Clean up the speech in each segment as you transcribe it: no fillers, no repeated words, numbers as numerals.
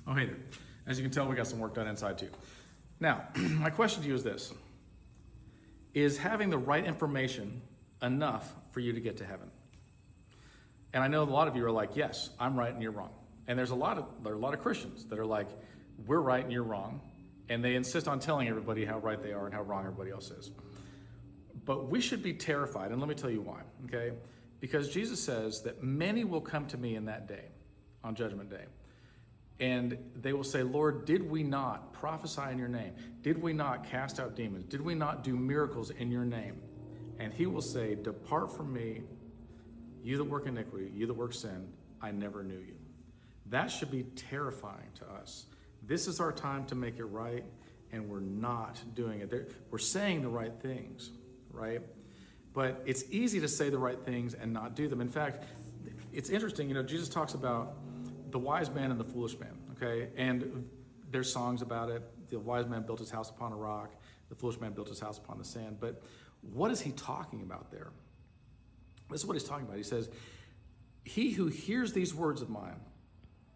Oh, hey there. As you can tell, we got some work done inside too. Now, my question to you is this. Is having the right information enough for you to get to heaven? And I know a lot of you are like, yes, I'm right and you're wrong. And there are a lot of Christians that are like, we're right and you're wrong. And they insist on telling everybody how right they are and how wrong everybody else is. But we should be terrified, and let me tell you why, okay? Because Jesus says that many will come to me in that day, on Judgment Day, and they will say, Lord, did we not prophesy in your name? Did we not cast out demons? Did we not do miracles in your name? And he will say, depart from me, you that work iniquity, you that work sin, I never knew you. That should be terrifying to us. This is our time to make it right, and we're not doing it. We're saying the right things, right? But it's easy to say the right things and not do them. In fact, it's interesting, Jesus talks about the wise man and the foolish man, okay? And there's songs about it. The wise man built his house upon a rock. The foolish man built his house upon the sand. But what is he talking about there? This is what he's talking about. He says, he who hears these words of mine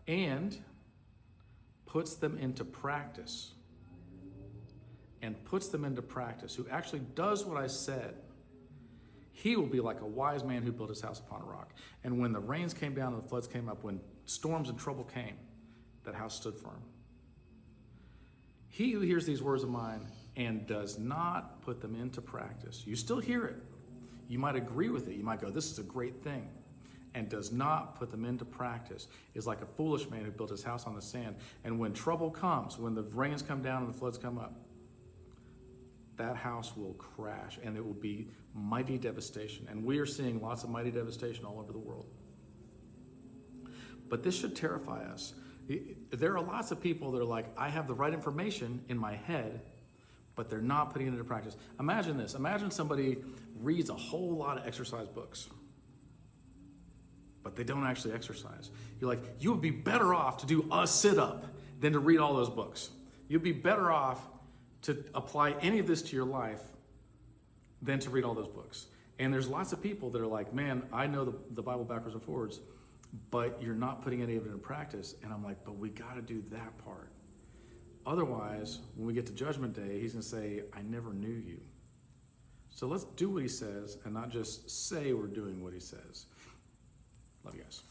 and puts them into practice, who actually does what I said, he will be like a wise man who built his house upon a rock. And when the rains came down and the floods came up, when storms and trouble came, that house stood firm. He who hears these words of mine and does not put them into practice, you still hear it. You might agree with it. You might go, this is a great thing. And does not put them into practice is like a foolish man who built his house on the sand. And when trouble comes, when the rains come down and the floods come up, that house will crash and it will be mighty devastation. And we are seeing lots of mighty devastation all over the world. But this should terrify us. There are lots of people that are like, I have the right information in my head, but they're not putting it into practice. Imagine this. Imagine somebody reads a whole lot of exercise books, but they don't actually exercise. You're like, you would be better off to do a sit-up than to read all those books. You'd be better off to apply any of this to your life than to read all those books. And there's lots of people that are like, man, I know the Bible backwards and forwards, but you're not putting any of it in practice. And I'm like, but we got to do that part. Otherwise, when we get to Judgment Day, he's going to say, I never knew you. So let's do what he says and not just say we're doing what he says. Love you guys.